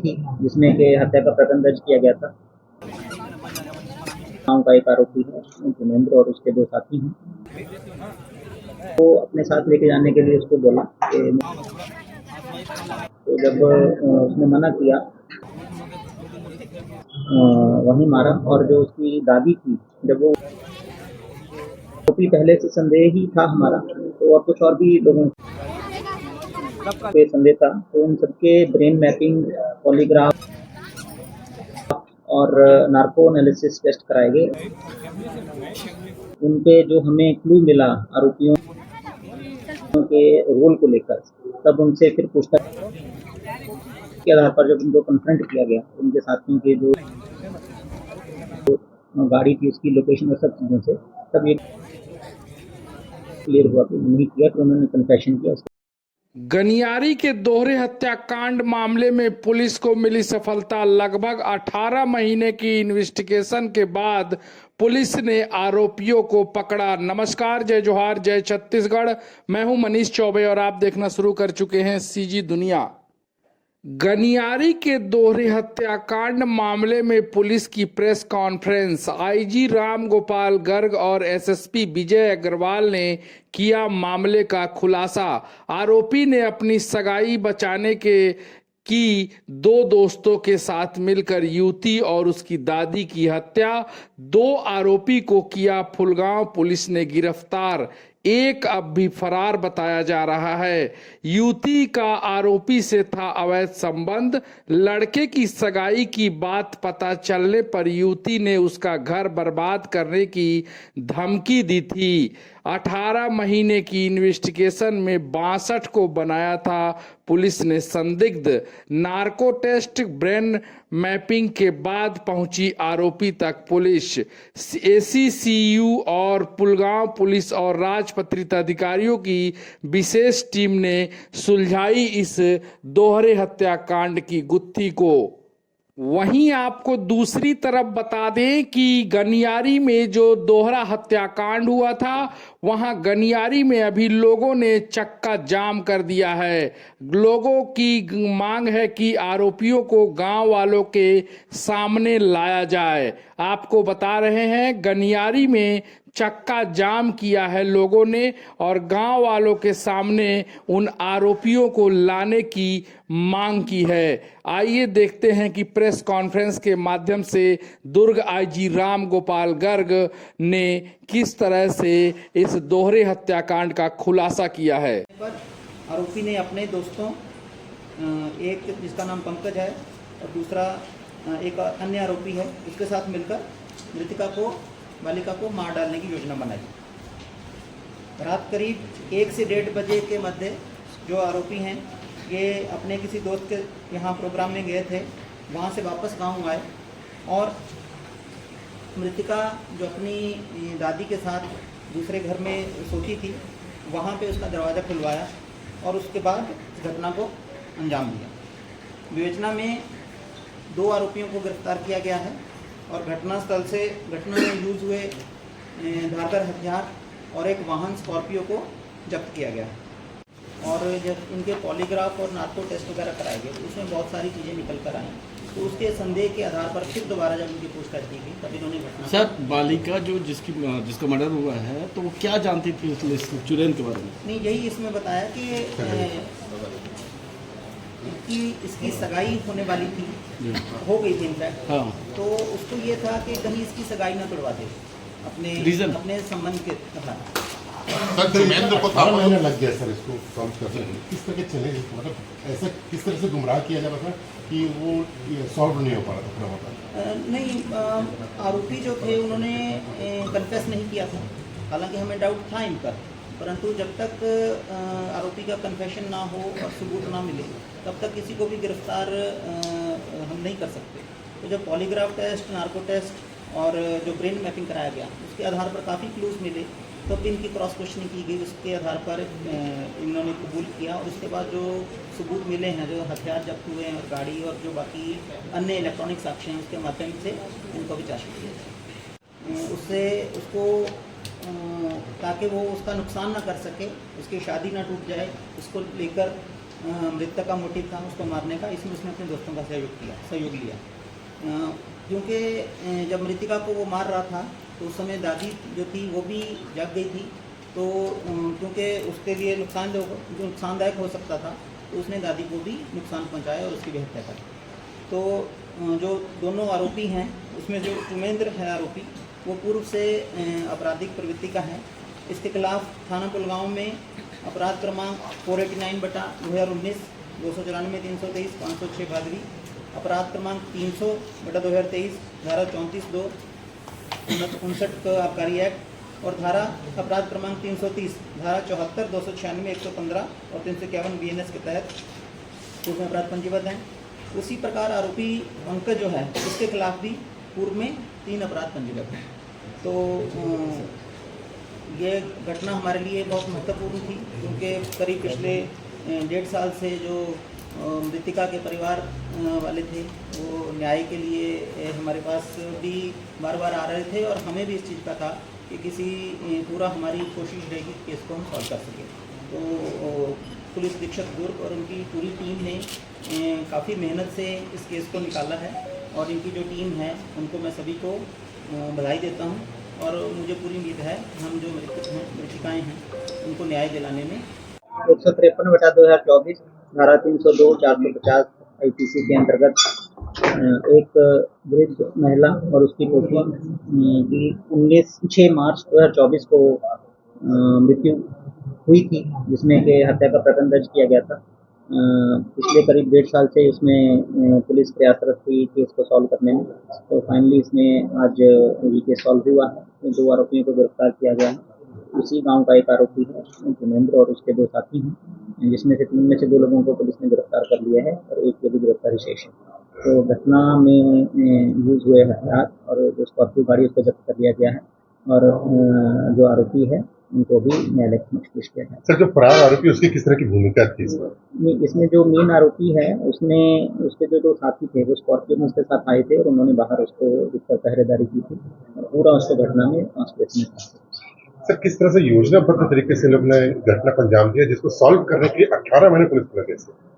थी जिसमें कि हत्या का प्रकरण दर्ज किया गया था। गाँव का एक आरोपी है जितेंद्र और उसके 2 साथी हैं। वो अपने साथ लेके जाने के लिए उसको बोला कि तो जब उसने मना किया वहीं मारा। और जो उसकी दादी थी, जब वो आरोपी पहले से संदेह ही था हमारा, तो और कुछ और भी लोगों पे संदेह था, तो उन सबके ब्रेन मैपिंग, पॉलीग्राफ और नार्को एनालिसिस टेस्ट कराए गए। उनपे जो हमें क्लू मिला आरोपियों के रोल को लेकर, तब उनसे फिर पूछताछ के आधार पर जब उनको कन्फ्रंट किया गया, उनके साथियों के जो गाड़ी थी उसकी लोकेशन और सब चीज़ों से, तब ये क्लियर हुआ कि नहीं किया, तो उन्होंने कन्फेशन किया। गनियारी के दोहरे हत्याकांड मामले में पुलिस को मिली सफलता। लगभग 18 महीने की इन्वेस्टिगेशन के बाद पुलिस ने आरोपियों को पकड़ा। नमस्कार, जय जोहार, जय छत्तीसगढ़। मैं हूं मनीष चौबे और आप देखना शुरू कर चुके हैं सीजी दुनिया। गनियारी के दोहरे हत्याकांड मामले में पुलिस की press conference. IG Ram Gopal Garg और एसएसपी विजय अग्रवाल ने किया मामले का खुलासा। आरोपी ने अपनी सगाई बचाने की 2 दोस्तों के साथ मिलकर युवती और उसकी दादी की हत्या। 2 आरोपी को किया फुलगांव पुलिस ने गिरफ्तार। एक अब भी फरार बताया जा रहा है। युवती का आरोपी से था अवैध संबंध। लड़के की सगाई की बात पता चलने पर युवती ने उसका घर बर्बाद करने की धमकी दी थी। 18 महीने की इन्वेस्टिगेशन में 62 को बनाया था पुलिस ने संदिग्ध। नार्को टेस्ट, ब्रेन मैपिंग के बाद पहुंची आरोपी तक पुलिस। एसीसीयू और पुलगांव पुलिस और राजपत्रित अधिकारियों की विशेष टीम ने सुलझाई इस दोहरे हत्याकांड की गुत्थी को। वहीं आपको दूसरी तरफ बता दें कि गनियारी में जो दोहरा हत्याकांड हुआ था, वहां गनियारी में अभी लोगों ने चक्का जाम कर दिया है। लोगों की मांग है कि आरोपियों को गांव वालों के सामने लाया जाए। आपको बता रहे हैं, गनियारी में चक्का जाम किया है लोगों ने और गांव वालों के सामने उन आरोपियों को लाने की मांग की है। आइए देखते हैं कि प्रेस कॉन्फ्रेंस के माध्यम से दुर्ग आईजी राम गोपाल गर्ग ने किस तरह से इस दोहरे हत्याकांड का खुलासा किया है। आरोपी ने अपने दोस्तों, एक जिसका नाम पंकज है और दूसरा एक अन्य आरोपी है, उसके साथ मिलकर बालिका को मार डालने की योजना बनाई। रात करीब 1 से 1:30 बजे के मध्य जो आरोपी हैं ये अपने किसी दोस्त के यहाँ प्रोग्राम में गए थे। वहाँ से वापस गांव आए और मृतिका जो अपनी दादी के साथ दूसरे घर में सोती थी, वहाँ पे उसका दरवाज़ा खुलवाया और उसके बाद इस घटना को अंजाम दिया। विवेचना में 2 आरोपियों को गिरफ्तार किया गया है और घटना में यूज़ हुए धारदार हथियार और एक वाहन स्कॉर्पियो को जब्त किया गया है। और जब इनके पॉलीग्राफ और नार्को टेस्ट वगैरह कराए गए तो उसमें बहुत सारी चीज़ें निकल कर आई। तो उसके संदेह के आधार पर फिर दोबारा जब उनकी पूछताछ की गई तब इन्होंने घटना। सर, बालिका जो जिसका मर्डर हुआ है, तो वो क्या जानती थी इस चुड़ैल के बारे में? नहीं, यही इसमें बताया कि इसकी सगाई होने वाली थी, हो गई थी इनफैक्ट। हाँ। तो उसको ये था कि कहीं इसकी सगाई ना तोड़वा दे अपने संबंध के आधार। सर, धर्मेंद्र को 4 महीना लग गया सर इसको काम करने में। किस तरह के चले, मतलब ऐसा किस तरह से गुमराह किया जा रहा था कि वो सॉल्व नहीं हो पा रहा था पूरा होता? नहीं, आरोपी जो थे उन्होंने कन्फेस नहीं किया था। हालांकि हमें डाउट था इन पर, परंतु जब तक आरोपी का कन्फेशन ना हो और सबूत ना मिले तब तक किसी को भी गिरफ्तार हम नहीं कर सकते। तो जब पॉलीग्राफ टेस्ट, नार्को टेस्ट और जो ब्रेन मैपिंग कराया गया उसके आधार पर काफ़ी क्लूज मिले, तब इनकी क्रॉस क्वेश्चनिंग की गई। उसके आधार पर इन्होंने कबूल किया और उसके बाद जो सबूत मिले हैं, जो हथियार जब्त हुए हैं और गाड़ी और जो बाकी अन्य इलेक्ट्रॉनिक साक्ष्य हैं, उसके माध्यम से इनको भी चार्जशीट किया उससे उसको ताकि वो उसका नुकसान ना कर सके, उसकी शादी ना टूट जाए, उसको लेकर मृतक का मोटिव था उसको मारने का, इसमें उसने अपने दोस्तों का सहयोग लिया। क्योंकि जब मृतिका को वो मार रहा था तो उस समय दादी जो थी वो भी जाग गई थी, तो क्योंकि उसके लिए नुकसानदायक हो सकता था तो उसने दादी को भी नुकसान पहुंचाया और उसकी भी हत्या कर। तो जो दोनों आरोपी हैं उसमें जो उमेंद्र है आरोपी, वो पूर्व से आपराधिक प्रवृत्ति का है। इसके खिलाफ थाना पुलगांव में अपराध क्रमांक 489/2019, 294 323 506 भादवी, अपराध क्रमांक 300/2023, धारा 34(2) 59 का आबकारी एक्ट, और धारा अपराध क्रमांक 330, धारा 74, 296, 115 और 351 BNS के तहत उसमें अपराध पंजीबद्ध हैं। उसी प्रकार आरोपी पंकज जो है उसके खिलाफ भी पूर्व में 3 अपराध पंजीबद्ध हैं। तो ये घटना हमारे लिए बहुत महत्वपूर्ण थी, क्योंकि करीब पिछले 1.5 साल से जो मृतिका के परिवार वाले थे वो न्याय के लिए हमारे पास भी बार बार आ रहे थे, और हमें भी इस चीज़ का था कि पूरा हमारी कोशिश रहेगी केस को हम सॉल्व कर सकें। तो पुलिस अधीक्षक दुर्ग और उनकी पूरी टीम ने काफ़ी मेहनत से इस केस को निकाला है, और इनकी जो टीम है उनको मैं सभी को बधाई देता हूं, और मुझे पूरी उम्मीद है हम जो मृतिकाएँ हैं उनको न्याय दिलाने में 153/2024 धारा 302 450 IPC के अंतर्गत एक वृद्ध महिला और उसकी पोती की 6 मार्च 2024 को मृत्यु हुई थी, जिसमें कि हत्या का प्रकरण दर्ज किया गया था। पिछले करीब 1.5 साल से इसमें पुलिस प्रयासरत थी केस को सॉल्व करने में। तो फाइनली इसमें आज ये केस सॉल्व हुआ है। 2 आरोपियों को गिरफ्तार किया गया है। उसी गांव का एक आरोपी है जितेंद्र, और उसके 2 साथी हैं, जिसमें से 3 में से 2 लोगों को पुलिस ने गिरफ्तार कर लिया है और एक की भी गिरफ्तारी शेष है। तो घटना में यूज हुए हथियार और जो स्कॉर्पियो गाड़ी उसको जब्त कर लिया गया है, और जो आरोपी है उनको भी न्यायालय के समक्ष पेश किया गया। सर, जो फरार आरोपी उसकी किस तरह की भूमिका थी इसमें? इसमें जो मेन आरोपी है उसके जो 2 साथी थे वो स्कॉर्पियो में उसके साथ आए थे, और उन्होंने बाहर उसको रुककर पहरेदारी की थी, और पूरा उसको घटना में ट्रांसलेशन था। सर, किस तरह से योजनाबद्ध तरीके से लोग ने घटना को अंजाम दिया, जिसको सॉल्व करने के लिए 18 महीने पुलिस को लगे?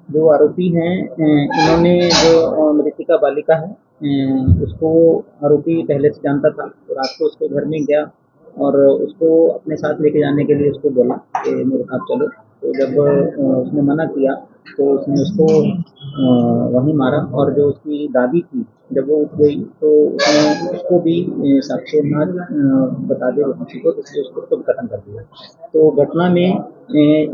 जो आरोपी हैं इन्होंने जो मृतिका बालिका है उसको आरोपी पहले से जानता था, तो रात को उसके घर में गया और उसको अपने साथ लेके जाने के लिए उसको बोला कि मेरे साथ चलो। तो जब उसने मना किया तो उसने उसको वहीं मारा, और जो उसकी दादी थी जब वो उठ गई तो उसने उसको भी साक्ष्य बता दे किसी को, इसलिए उसको खुद खत्म कर दिया। तो घटना में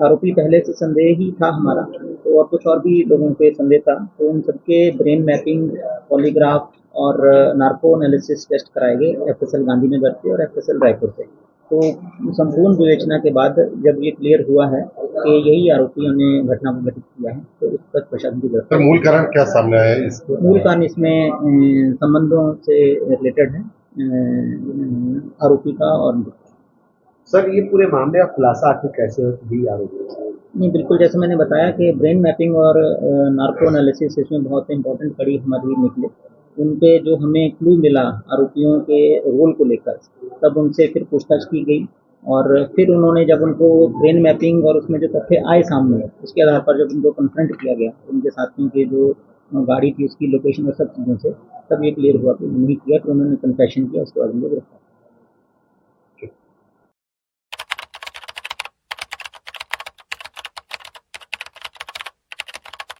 आरोपी पहले से संदेह ही था हमारा, तो और कुछ और भी लोगों पे संदेह था, तो उन सबके ब्रेन मैपिंग, पॉलीग्राफ और नार्को एनालिसिस टेस्ट कराए गए FSL गांधीनगर से और FSL रायपुर से। तो संपूर्ण विवेचना के बाद जब ये क्लियर हुआ है कि यही आरोपियों ने घटना को घटित किया है, तो उस तक प्रशासन की गिरफ्तारी। मूल कारण क्या सामने आया है इसको? मूल कारण इसमें संबंधों से रिलेटेड है आरोपी का। और सर, ये पूरे मामले का खुलासा आखिर कैसे हुई आरोपी? नहीं, बिल्कुल जैसे मैंने बताया कि ब्रेन मैपिंग और नार्को एनालिसिस इसमें बहुत इंपॉर्टेंट कड़ी हमारी निकले। उनपे जो हमें क्लू मिला आरोपियों के रोल को लेकर, तब उनसे फिर पूछताछ की गई, और फिर उन्होंने जब उनको ब्रेन मैपिंग और उसमें जो तथ्य आए सामने, उसके आधार पर जब उनको कन्फ्रंट किया गया उनके साथियों के जो गाड़ी थी उसकी लोकेशन और सब चीज़ों से, तब ये क्लियर हुआ कि नहीं किया, तो उन्होंने कन्फेशन किया, उसके बाद उनको गिरफ्तार